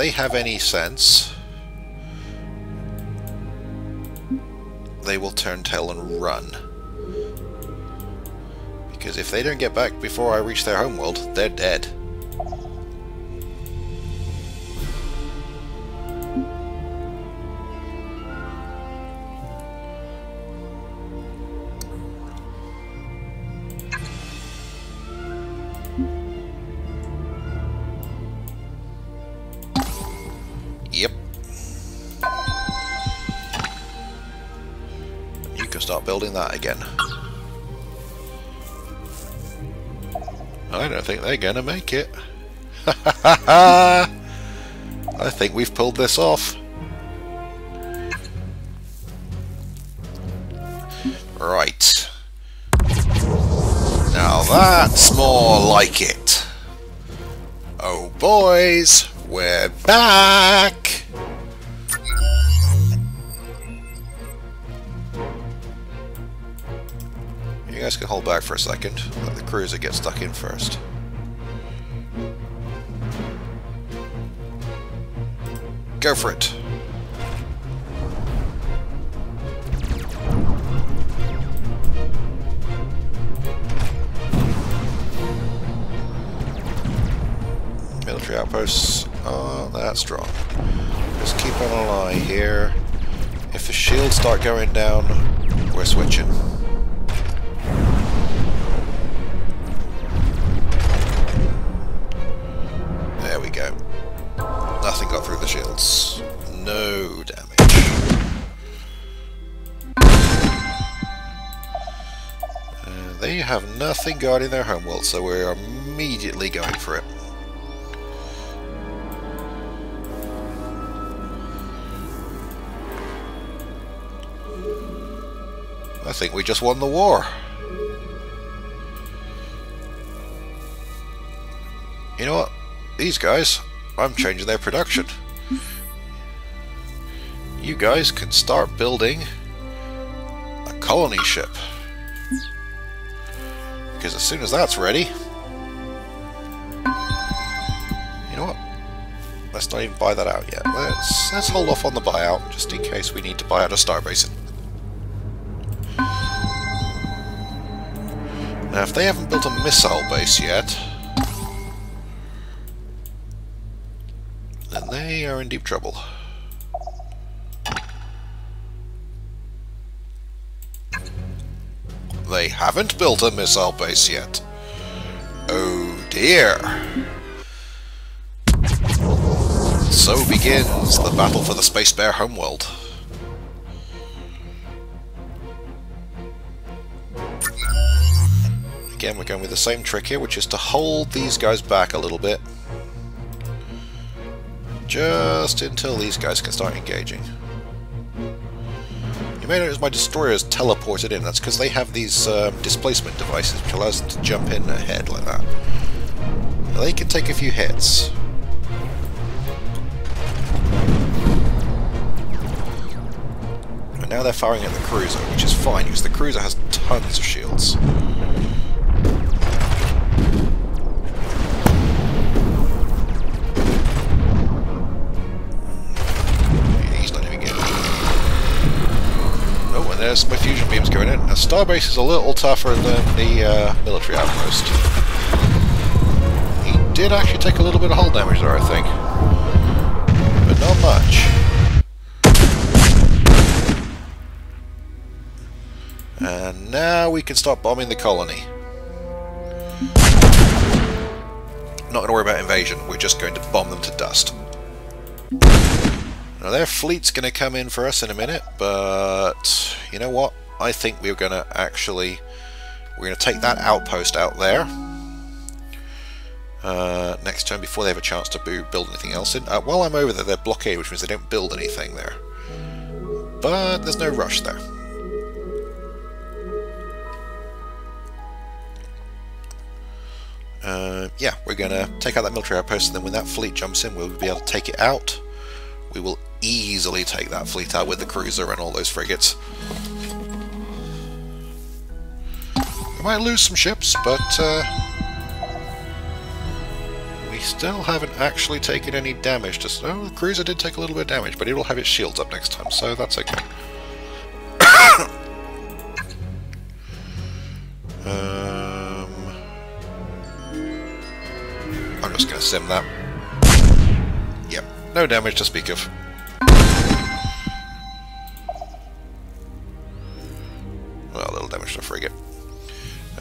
they have any sense, they will turn tail and run. Because if they don't get back before I reach their homeworld, they're dead. Yep. You can start building that again. I don't think they're gonna make it. I think we've pulled this off. Right. Now that's more like it. Oh boys, we're back! You guys can hold back for a second. Let the cruiser get stuck in first. Go for it! Military outposts aren't that strong. Just keep on an eye here. If the shields start going down, we're switching. There we go. Nothing got through the shields. No damage. They have nothing guarding their homeworld, so we're immediately going for it. I think we just won the war. You know what? These guys, I'm changing their production. You guys can start building a colony ship. Because as soon as that's ready... You know what? Let's not even buy that out yet. Let's hold off on the buyout, just in case we need to buy out a star basin. Now, if they haven't built a missile base yet, then they are in deep trouble. They haven't built a missile base yet. Oh dear. So begins the battle for the Space Bear homeworld. Again, we're going with the same trick here, which is to hold these guys back a little bit. Just until these guys can start engaging. You may notice my destroyers teleported in. That's because they have these displacement devices, which allows them to jump in ahead like that. Now, they can take a few hits. And now they're firing at the cruiser, which is fine, because the cruiser has tons of shields. There's my fusion beams going in. Now, Starbase is a little tougher than the military outpost. He did actually take a little bit of hull damage there, I think. But not much. And now we can start bombing the colony. Not going to worry about invasion, we're just going to bomb them to dust. Now their fleet's going to come in for us in a minute, but you know what? I think we're going to take that outpost out there next turn before they have a chance to build anything else in. While I'm over there, they're blockaded, which means they don't build anything there. But there's no rush there. Yeah, we're going to take out that military outpost, and then when that fleet jumps in, we'll be able to take it out. We will easily take that fleet out with the cruiser and all those frigates. We might lose some ships, but we still haven't actually taken any damage. Just oh, the cruiser did take a little bit of damage, but it will have its shields up next time, so that's okay. I'm just going to sim that. Yep, no damage to speak of. Well, a little damage to the frigate.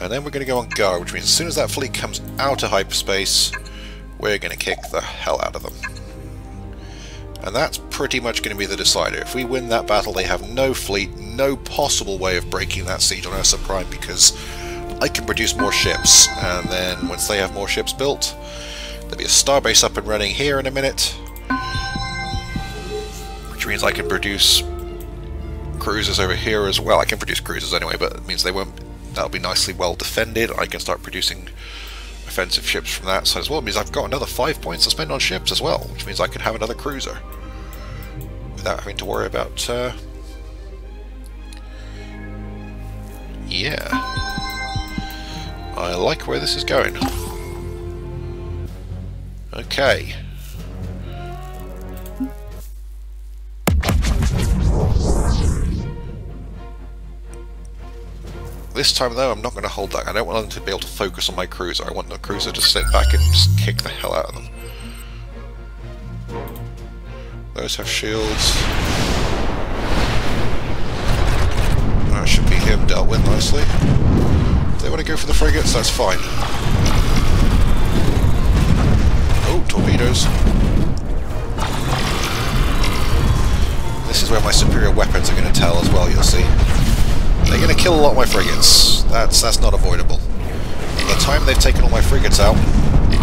And then we're going to go on guard, which means as soon as that fleet comes out of hyperspace, we're going to kick the hell out of them. And that's pretty much going to be the decider. If we win that battle, they have no fleet, no possible way of breaking that siege on Ursa Prime, because I can produce more ships, and then once they have more ships built, there'll be a starbase up and running here in a minute, which means I can produce cruisers over here as well. I can produce cruisers anyway, but it means they won't. That'll be nicely well defended. I can start producing offensive ships from that side as well. It means I've got another 5 points to spend on ships as well, which means I can have another cruiser without having to worry about yeah, I like where this is going. Okay. This time though, I'm not going to hold that. I don't want them to be able to focus on my cruiser. I want the cruiser to sit back and just kick the hell out of them. Those have shields. That should be him dealt with nicely. If they want to go for the frigates, that's fine. Oh, torpedoes. This is where my superior weapons are going to tell as well, you'll see. They're going to kill a lot of my frigates. That's not avoidable. By the time they've taken all my frigates out,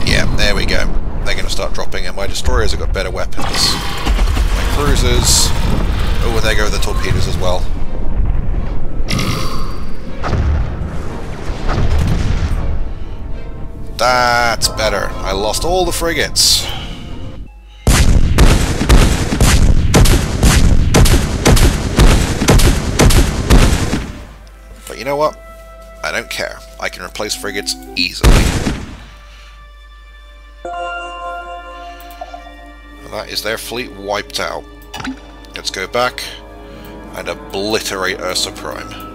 yeah, there we go. They're going to start dropping, and my destroyers have got better weapons. My cruisers... oh, and there go the torpedoes as well. That's better. I lost all the frigates. But you know what? I don't care. I can replace frigates easily. And that is their fleet wiped out. Let's go back and obliterate Ursa Prime.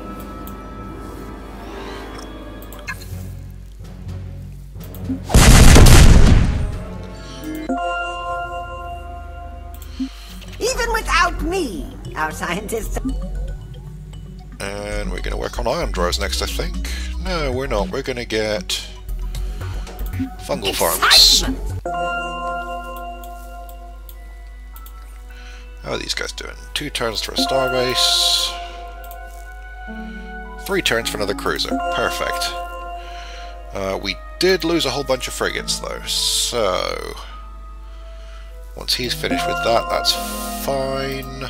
Even without me, our scientists... And we're going to work on ion drawers next, I think. No, we're not. We're going to get fungal farms. How are these guys doing? 2 turns for a starbase. 3 turns for another cruiser. Perfect. We did lose a whole bunch of frigates, though, so... once he's finished with that, that's fine.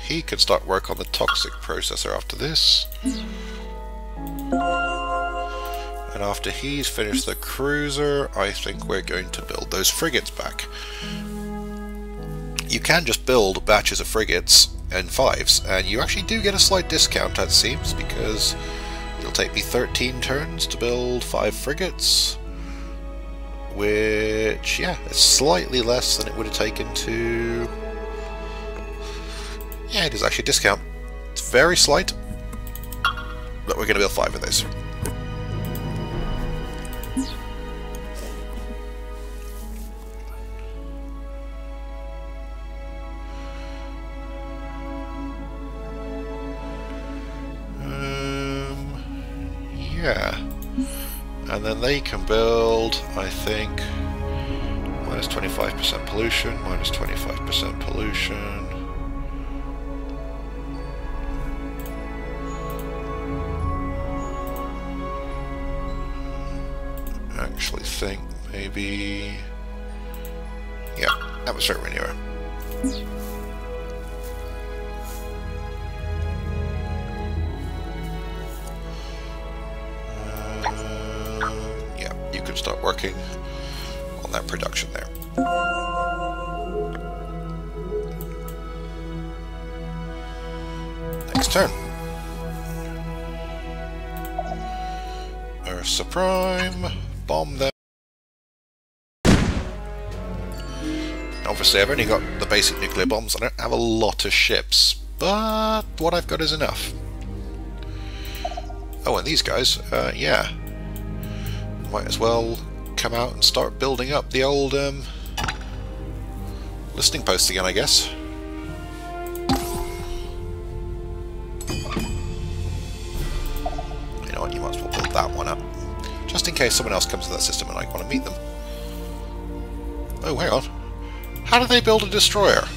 He can start work on the toxic processor after this. And after he's finished the cruiser, I think we're going to build those frigates back. You can just build batches of frigates in 5s, and you actually do get a slight discount, it seems, because it'll take me 13 turns to build 5 frigates. Which, yeah, is slightly less than it would have taken to... yeah, it is actually a discount. It's very slight, but we're going to build 5 of those. Yeah. And then they can build, I think, minus 25% pollution, minus 25% pollution. Actually think maybe... yeah, atmospheric renewal. Start working on that production there. Next turn. Ursa Prime, bomb them. Obviously I've only got the basic nuclear bombs, I don't have a lot of ships, but what I've got is enough. Oh, and these guys, yeah. Might as well come out and start building up the old listening post again, I guess. You know what, you might as well build that one up. Just in case someone else comes to that system and I want to meet them. Oh, hang on. How do they build a destroyer?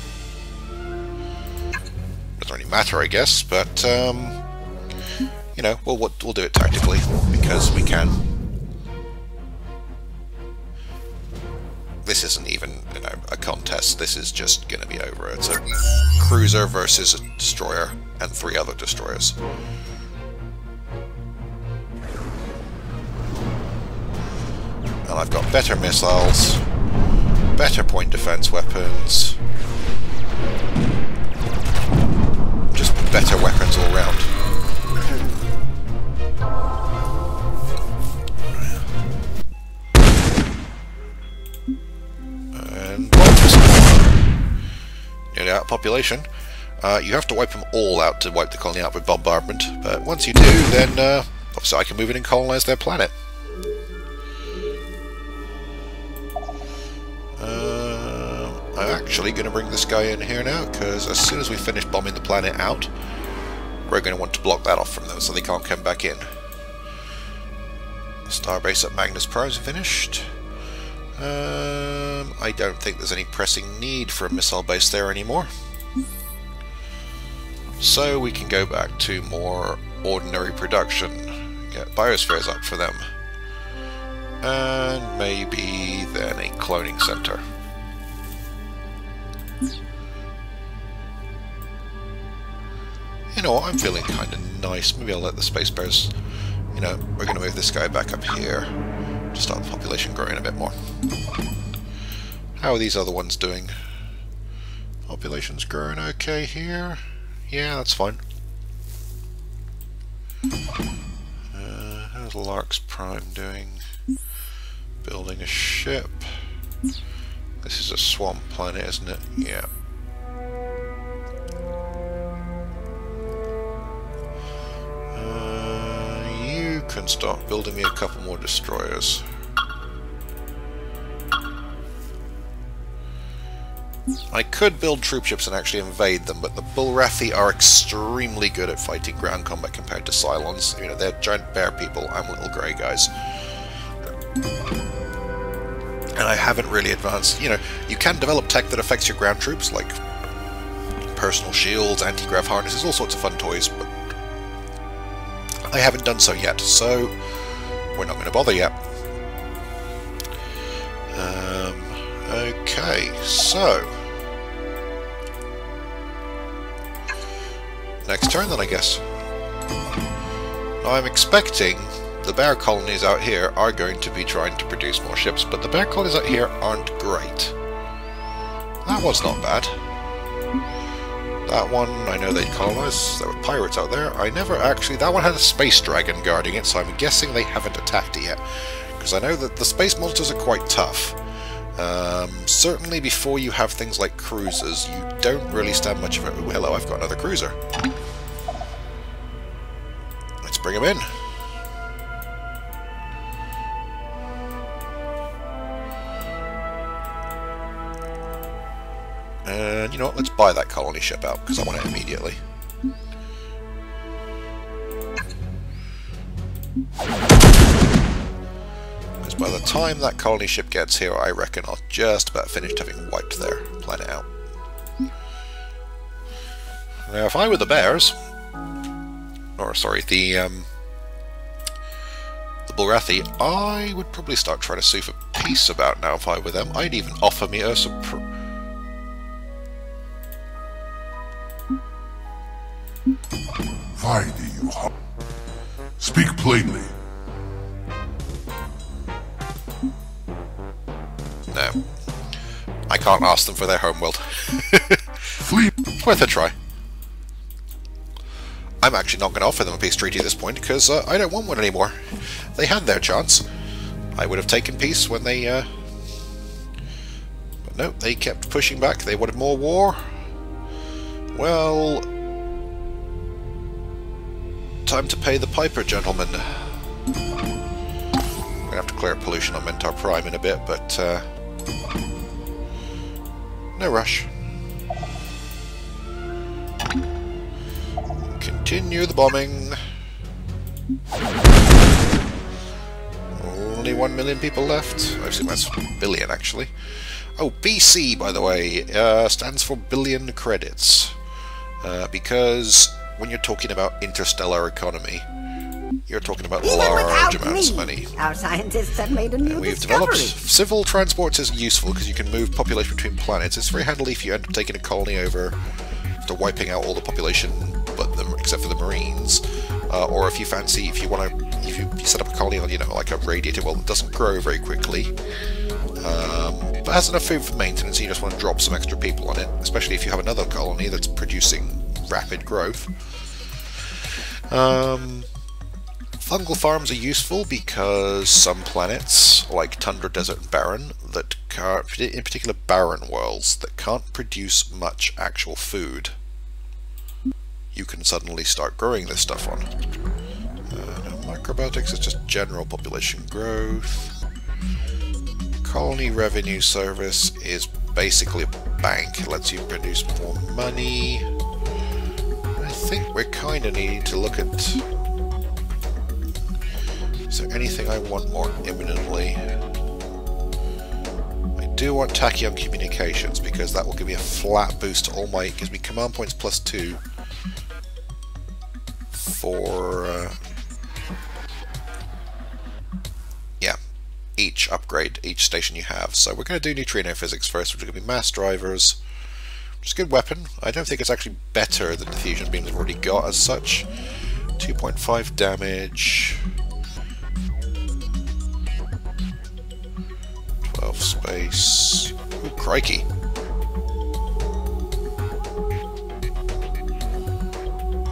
Doesn't really matter, I guess, but, you know, we'll do it tactically, because we can. This isn't even, you know, a contest, this is just going to be over. It's a cruiser versus a destroyer, and 3 other destroyers. And I've got better missiles, better point defense weapons, just better weapons all round. And nearly out of population. You have to wipe them all out to wipe the colony out with bombardment, but once you do, then obviously I can move in and colonize their planet. I'm actually going to bring this guy in here now, because as soon as we finish bombing the planet out, we're going to want to block that off from them so they can't come back in. Starbase at Magnus Prime's finished. I don't think there's any pressing need for a missile base there anymore. So we can go back to more ordinary production. Get biospheres up for them. And maybe then a cloning center. You know what, I'm feeling kind of nice. Maybe I'll let the space bears, you know, we're going to move this guy back up here to start the population growing a bit more. How are these other ones doing? Population's growing okay here. Yeah, that's fine. How's Lark's Prime doing? Building a ship. This is a swamp planet, isn't it? Yeah. You can start building me a couple more destroyers. I could build troop ships and actually invade them, but the Bullrathi are extremely good at fighting ground combat compared to Cylons. You know, they're giant bear people, I'm little grey guys. And I haven't really advanced. You know, you can develop tech that affects your ground troops, like personal shields, anti-grav harnesses, all sorts of fun toys, but I haven't done so yet, so we're not going to bother yet. Okay, so next turn then, I guess. Now I'm expecting the bear colonies out here are going to be trying to produce more ships, but the bear colonies out here aren't great. That was not bad. That one, I know they colonized, there were pirates out there. I never actually, that one had a space dragon guarding it, so I'm guessing they haven't attacked it yet. Because I know that the space monsters are quite tough. Certainly before you have things like cruisers, you don't really stand much of it. Ooh, hello, I've got another cruiser. Let's bring him in. And you know what, let's buy that colony ship out, because I want it immediately. Because by the time that colony ship gets here, I reckon I'll just about finished having wiped their planet out. Now if I were the bears, or sorry, the Bullrathi, I would probably start trying to sue for peace about now if I were them. I'd even offer me Ursa Why do you speak plainly? No. I can't ask them for their homeworld. Flee. Worth a try. I'm actually not going to offer them a peace treaty at this point, because I don't want one anymore. They had their chance. I would have taken peace when they... But no, they kept pushing back. They wanted more war. Well... Time to pay the piper, gentlemen. I'm going to have to clear up pollution on Mentor Prime in a bit, but... no rush. Continue the bombing. Only 1 million people left. I assume that's billion, actually. Oh, BC, by the way, stands for billion credits. Because when you're talking about interstellar economy, you're talking about large amounts of money. Our scientists have made a new We've discovery. developed civil transports is useful because you can move population between planets. It's very handy if you end up taking a colony over after wiping out all the population, but except for the Marines, or if you fancy, if you set up a colony on, you know, like a radiator well that doesn't grow very quickly, but has enough food for maintenance, and you just want to drop some extra people on it, especially if you have another colony that's producing rapid growth. Fungal farms are useful because some planets, like Tundra, Desert, and Barren, that can't, in particular barren worlds, that can't produce much actual food, you can suddenly start growing this stuff on. Microbiotics is just general population growth. Colony Revenue Service is basically a bank. It lets you produce more money. I think we're kind of needing to look at... Is there anything I want more imminently? I do want Tachyon Communications, because that will give me a flat boost to all my... It gives me command points +2 for... yeah, each upgrade, each station you have. So we're going to do neutrino physics first, which are going to be mass drivers, which is a good weapon. I don't think it's actually better than the fusion beams I've already got as such. 2.5 damage... 12 space. Ooh, crikey.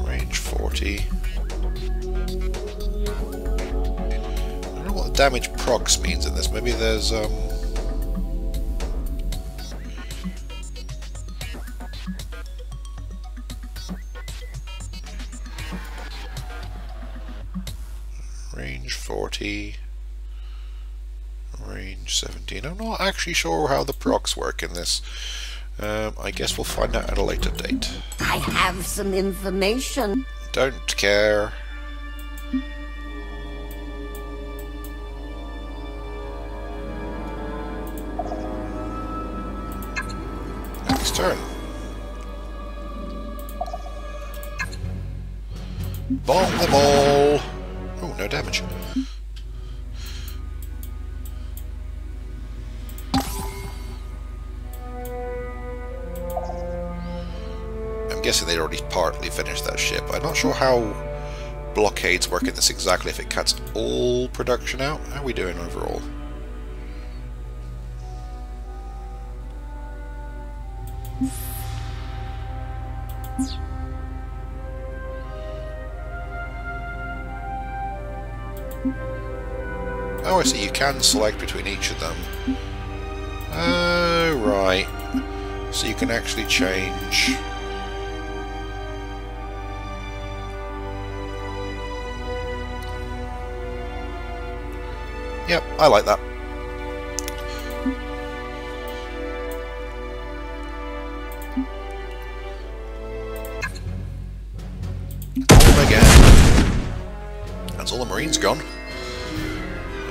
Range 40. I don't know what the damage procs means in this. Maybe there's range 40. Range 17. I'm not actually sure how the procs work in this. I guess we'll find out at a later date. I have some information. Don't care. Next turn. Bomb them all! Oh, no damage. I'm guessing they'd already partly finished that ship. I'm not sure how blockades work in this exactly, if it cuts all production out. How are we doing overall? Oh, I see, you can select between each of them. Oh, right. So you can actually change... Yep, I like that. Boom again. That's all the Marines gone.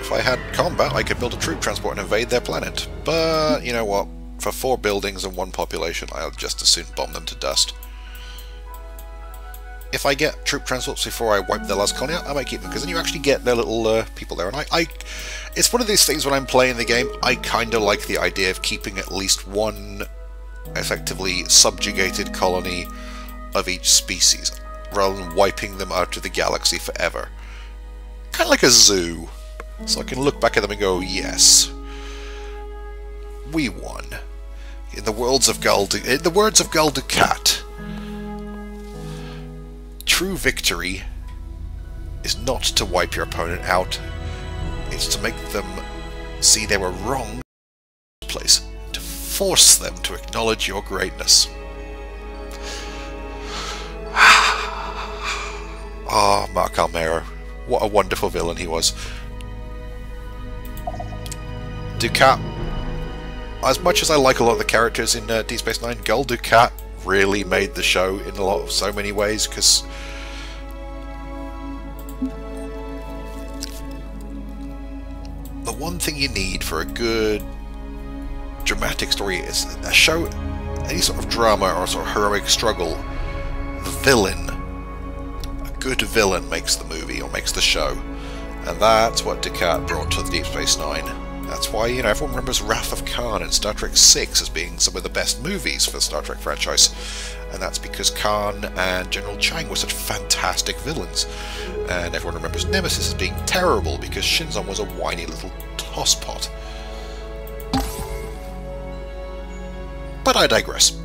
If I had combat, I could build a troop transport and invade their planet. But, you know what? For 4 buildings and 1 population, I'll just as soon bomb them to dust. If I get troop transports before I wipe their last colony out, I might keep them, because then you actually get their little people there. And it's one of these things when I'm playing the game, I kind of like the idea of keeping at least one effectively subjugated colony of each species, rather than wiping them out of the galaxy forever. Kind of like a zoo. So I can look back at them and go, yes, we won. In the words of Gul Dukat, true victory is not to wipe your opponent out, it's to make them see they were wrong in the first place, to force them to acknowledge your greatness. Ah, Mark Almero, what a wonderful villain he was. Ducat, as much as I like a lot of the characters in Deep Space Nine, Gul Dukat really made the show in so many ways, because the one thing you need for a good dramatic story is a show, any sort of drama or sort of heroic struggle, the villain, a good villain makes the movie or makes the show, and that's what Dukat brought to the Deep Space Nine. That's why, you know, everyone remembers Wrath of Khan and Star Trek VI as being some of the best movies for the Star Trek franchise. And that's because Khan and General Chang were such fantastic villains. And everyone remembers Nemesis as being terrible because Shinzon was a whiny little tosspot. But I digress.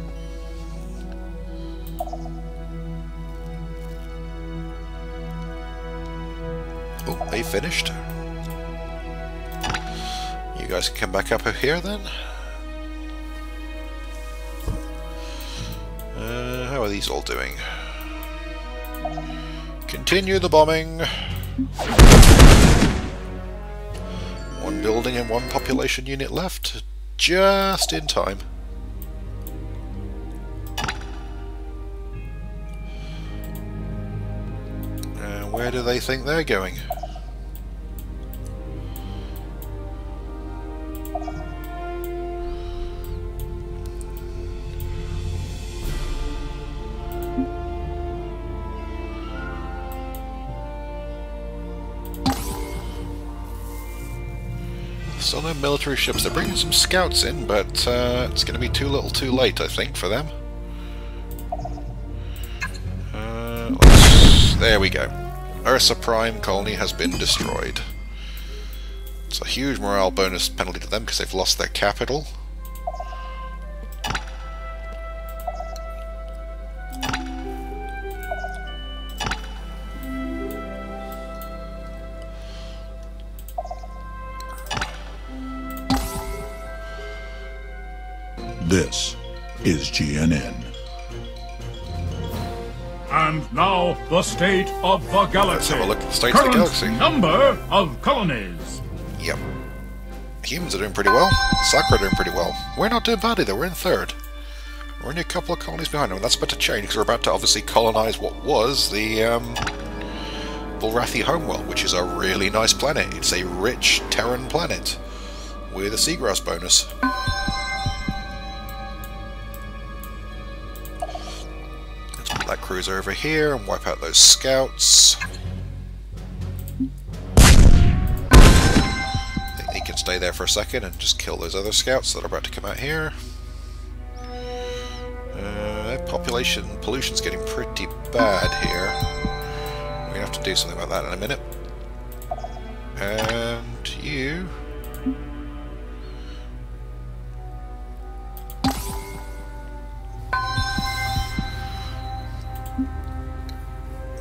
Oh, they finished. You guys can come back up here then. How are these all doing? Continue the bombing. One building and one population unit left. Just in time. Where do they think they're going? Still no military ships. They're bringing some scouts in, but it's going to be too little too late, I think, for them. There we go. Ursa Prime colony has been destroyed. It's a huge morale bonus penalty to them because they've lost their capital. This is GNN. And now, the state of the galaxy. Let's have a look at the state Current of the galaxy. Number of colonies. Yep. Humans are doing pretty well. Sakura are doing pretty well. We're not doing badly though, we're in third. We're only a couple of colonies behind them, and that's about to change because we're about to obviously colonize what was the Bulrathi homeworld, which is a really nice planet. It's a rich Terran planet with a seagrass bonus. That cruiser over here and wipe out those scouts. I think he can stay there for a second and just kill those other scouts that are about to come out here. Population pollution's getting pretty bad here. We're gonna have to do something about that in a minute. And you.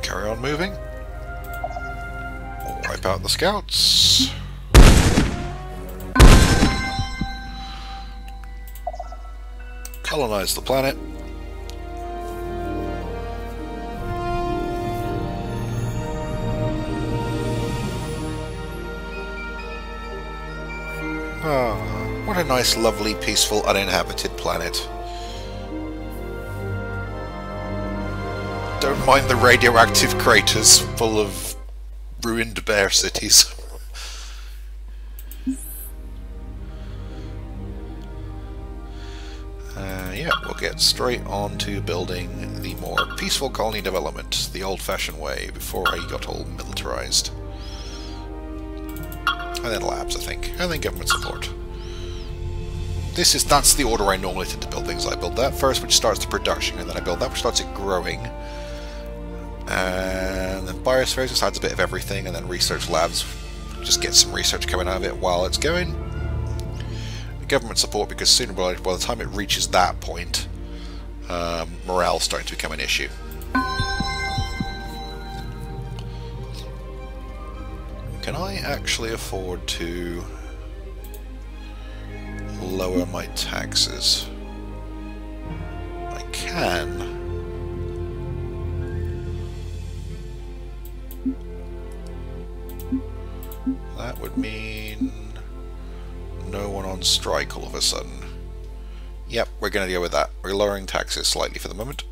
Carry on moving. Wipe out the scouts. Colonize the planet. Ah, what a nice, lovely, peaceful, uninhabited planet. Don't mind the radioactive craters full of ruined bear cities. Yeah, we'll get straight on to building the more peaceful colony development, the old-fashioned way, before I got all militarized. And then labs, I think, and then government support. That's the order I normally tend to build things. I build that first, which starts the production, and then I build that, which starts it growing. And then biosphere just adds a bit of everything, and then research labs just get some research coming out of it while it's going. Government support, because sooner or later, by the time it reaches that point, morale's starting to become an issue. Can I actually afford to lower my taxes? I can. That would mean no one on strike all of a sudden. Yep, we're going to go with that. We're lowering taxes slightly for the moment.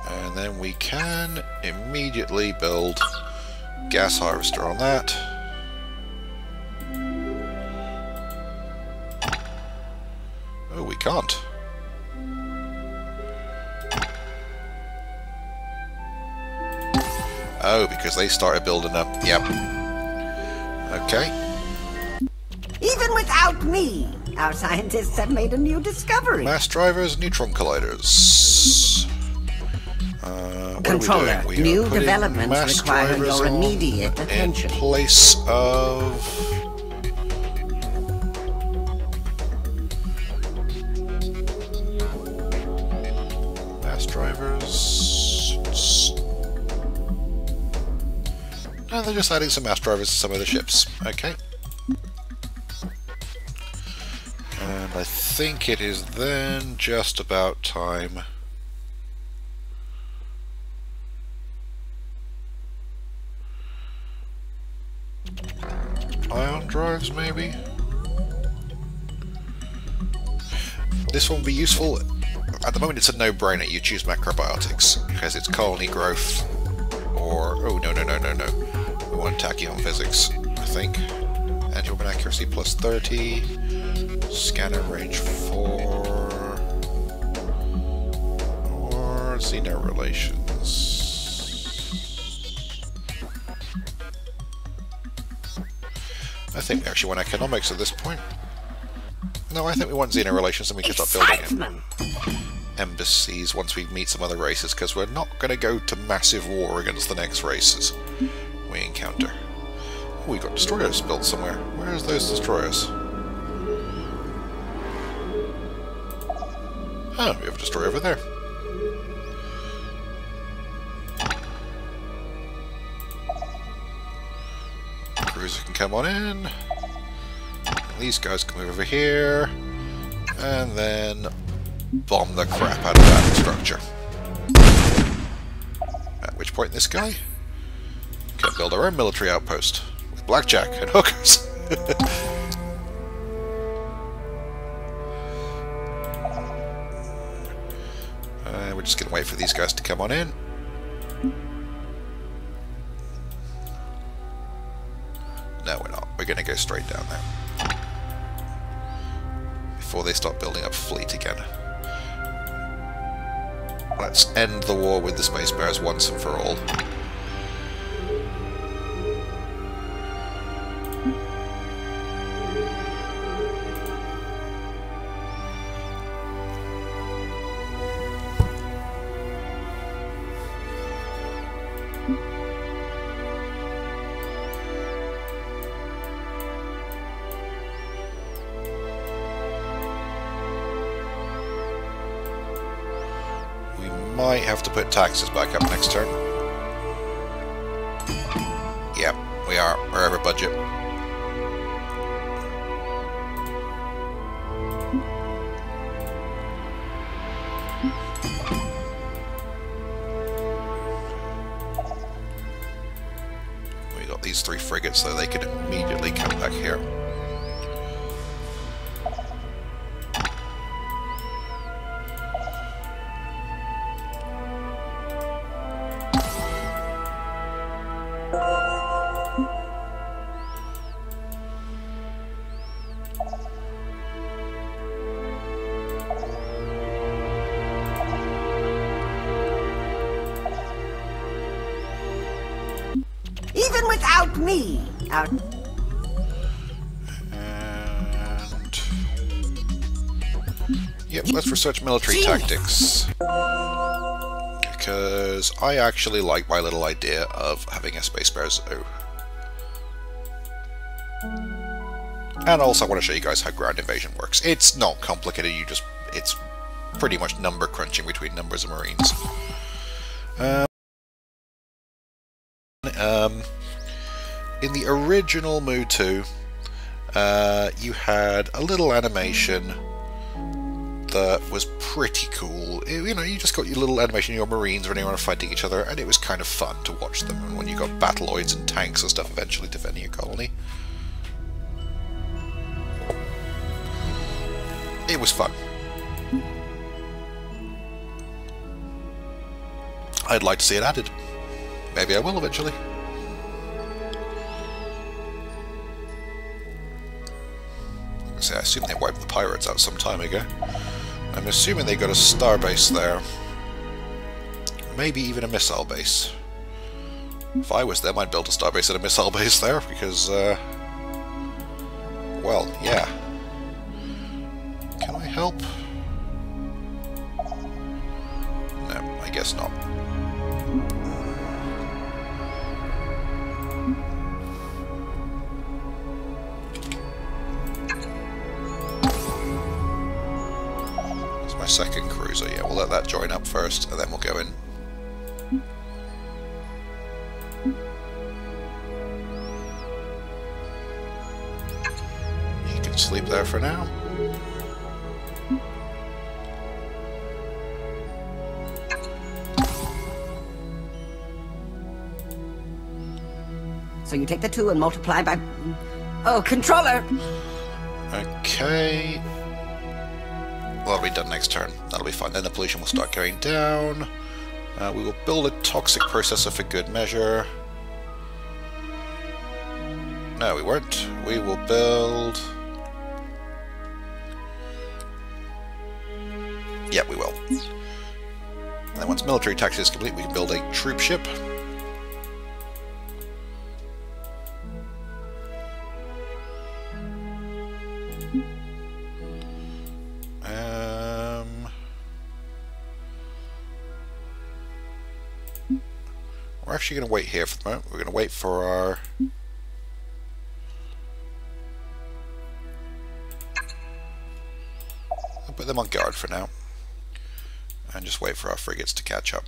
And then we can immediately build gas harvester on that. Oh, we can't. Oh, because they started building up. Yep. Okay. Even without me, our scientists have made a new discovery. Mass drivers, neutron colliders. Controller, we new are putting developments mass require drivers your on immediate attention. in place of mass drivers. No, they're just adding some mass drivers to some of the ships. Okay. And I think it is then just about time ion drives, maybe? This one will be useful. At the moment it's a no-brainer. You choose macrobiotics because it's colony growth or... oh, no. We want tachyon physics, I think. Anti-orbit accuracy plus 30. Scanner range 4. Or Xeno relations. I think we actually want economics at this point. No, I think we want Xeno relations and we can start building embassies once we meet some other races, because we're not going to go to massive war against the next races we encounter. Oh, we've got destroyers built somewhere. Where's those destroyers? Oh, we have a destroyer over there. Cruiser can come on in. These guys can move over here. And then bomb the crap out of that structure. At which point this guy can build our own military outpost with blackjack and hookers. We're just going to wait for these guys to come on in. No, we're not. We're going to go straight down there before they start building up fleet again. Let's end the war with the Space Bears once and for all. Might have to put taxes back up next turn. Yep, we are. We're over budget. We got these 3 frigates, so they can immediately come back here. Even without me, our... And... yep, let's research military tactics. Because I actually like my little idea of having a Space Bear Zoo. And also I want to show you guys how ground invasion works. It's not complicated, it's pretty much number crunching between numbers of Marines. In the original Mu 2, you had a little animation that was pretty cool. You know, you just got your little animation of your Marines running around fighting each other, and it was kind of fun to watch them. And when you got battleoids and tanks and stuff eventually defending your colony, it was fun. I'd like to see it added. Maybe I will eventually. I assume they wiped the pirates out some time ago. I'm assuming they got a starbase there. Maybe even a missile base. If I was them, I'd build a starbase and a missile base there, because, well, yeah. Can I help? No, I guess not. My second cruiser, yeah, we'll let that join up first and then we'll go in. You can sleep there for now. So you take the 2 and multiply by... Oh, controller! Okay. That'll be done next turn. That'll be fine. Then the pollution will start going down. We will build a toxic processor for good measure. No, we won't. We will build... Yeah, we will. And then once military tax is complete, we can build a troop ship. We're actually going to wait here for the moment. We're going to wait for our... I'll put them on guard for now. And just wait for our frigates to catch up.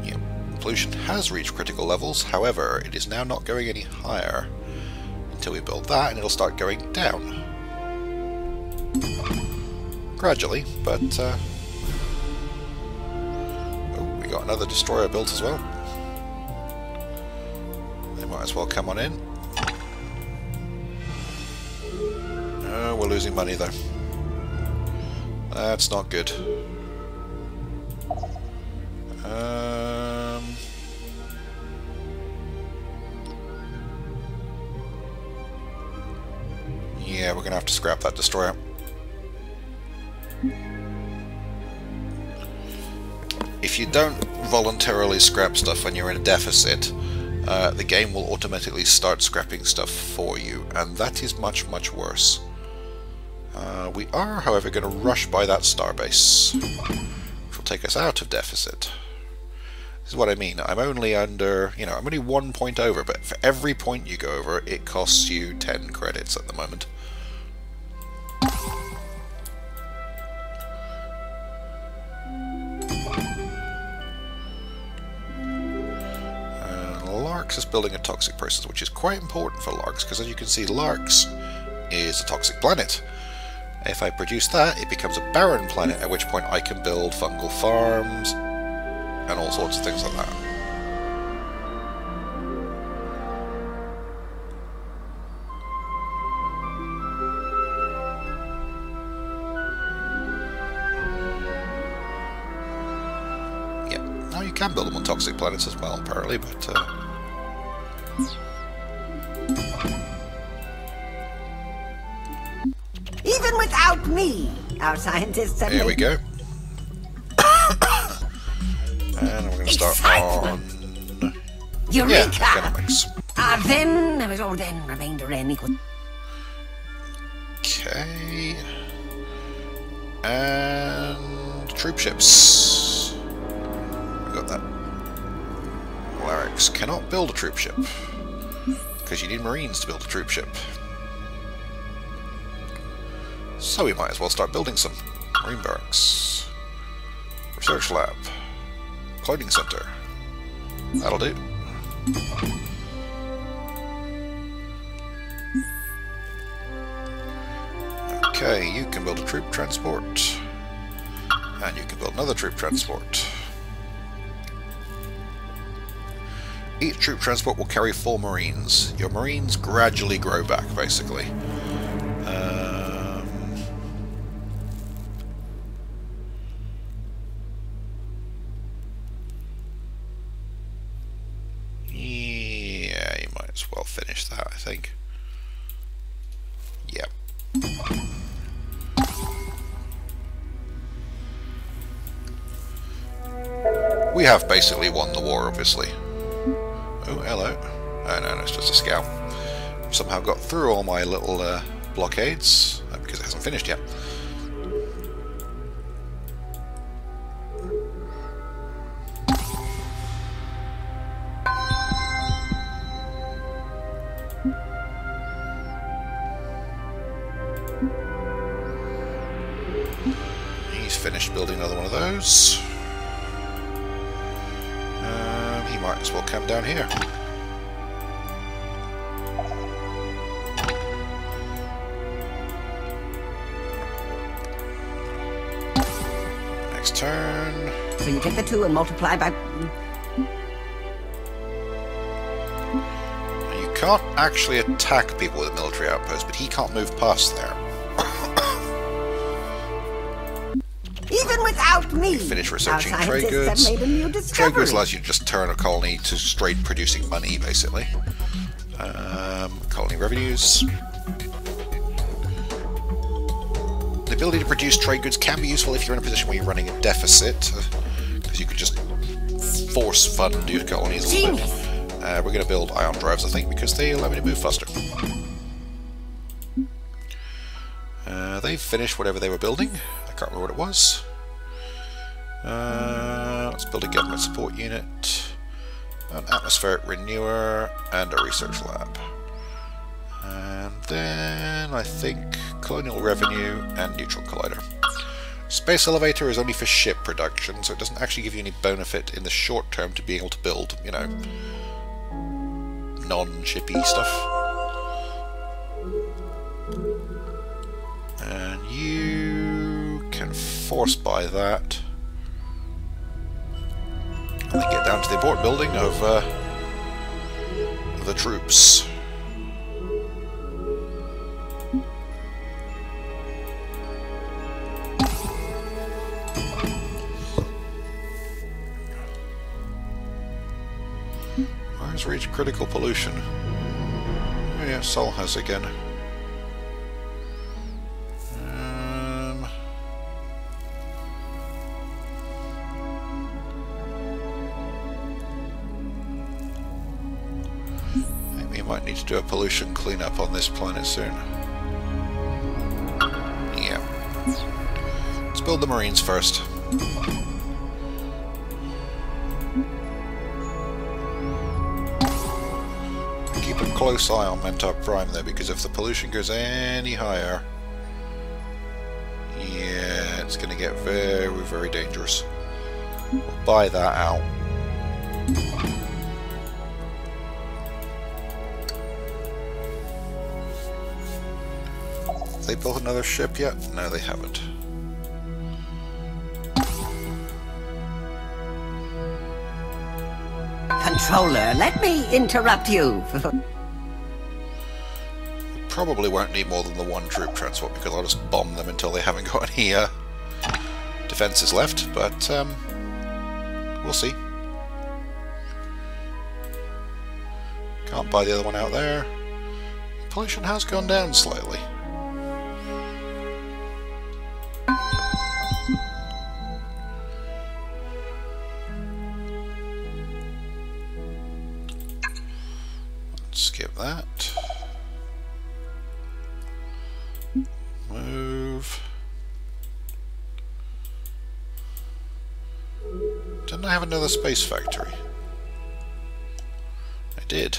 Yep. Pollution has reached critical levels, however, it is now not going any higher. Until we build that, and it'll start going down. Gradually, but... Oh, we got another destroyer built as well. They might as well come on in. Oh, we're losing money though. That's not good. Yeah, we're going to have to scrap that destroyer. If you don't voluntarily scrap stuff when you're in a deficit, the game will automatically start scrapping stuff for you, and that is much, much worse. We are, however, going to rush by that starbase, which will take us out of deficit. This is what I mean. I'm only under, you know, I'm only 1 point over, but for every point you go over, it costs you 10 credits at the moment. Larks is building a toxic process, which is quite important for Larks, because as you can see, Larks is a toxic planet. If I produce that, it becomes a barren planet, at which point I can build fungal farms and all sorts of things like that. Yeah, now you can build them on toxic planets as well, apparently, but... Even without me, our scientists have Here we go. And we're going to start on... Eureka! Yeah, economics. Then, there is all then remainder n equal... Okay. And... troop ships. We got that. Alright. barracks cannot build a troop ship, because you need Marines to build a troop ship. So we might as well start building some. Marine barracks. Research lab. Clothing center. That'll do. Okay, you can build a troop transport. And you can build another troop transport. Each troop transport will carry 4 Marines. Your Marines gradually grow back, basically. Yeah, you might as well finish that, I think. Yep. We have basically won the war, obviously. Oh, hello. Oh, no, it's just a scout. Somehow got through all my little blockades, because it hasn't finished yet. He's finished building another one of those. He might as well come down here. Next turn. So you take the 2 and multiply by... You can't actually attack people with a military outpost, but he can't move past there. Even without me, Finish researching our trade scientists goods. have made a new Trade discovery. goods allows you to just turn a colony to straight producing money, basically. Colony revenues. The ability to produce trade goods can be useful if you're in a position where you're running a deficit, because you could just force fund your colonies a little bit. We're going to build ion drives, I think, because they allow me to move faster. They've finished whatever they were building. I can't remember what it was. Let's build a government support unit, an atmospheric renewer, and a research lab. And then I think colonial revenue and neutral collider. Space elevator is only for ship production, so it doesn't actually give you any benefit in the short term to being able to build, you know, non-shippy stuff. And you can force buy that. And then get down to the important building of the troops. Where's reach critical pollution? Oh yeah, Sol has again. Might need to do a pollution cleanup on this planet soon. Yeah. Let's build the Marines first. Keep a close eye on Mentor Prime though, because if the pollution goes any higher, yeah, it's going to get very, very dangerous. We'll buy that out. Have they built another ship yet? No, they haven't. Controller, let me interrupt you. Probably won't need more than the 1 troop transport, because I'll just bomb them until they haven't got any defenses left, but we'll see. Can't buy the other one out there. Pollution has gone down slightly. Skip that. Move. Didn't I have another space factory? I did.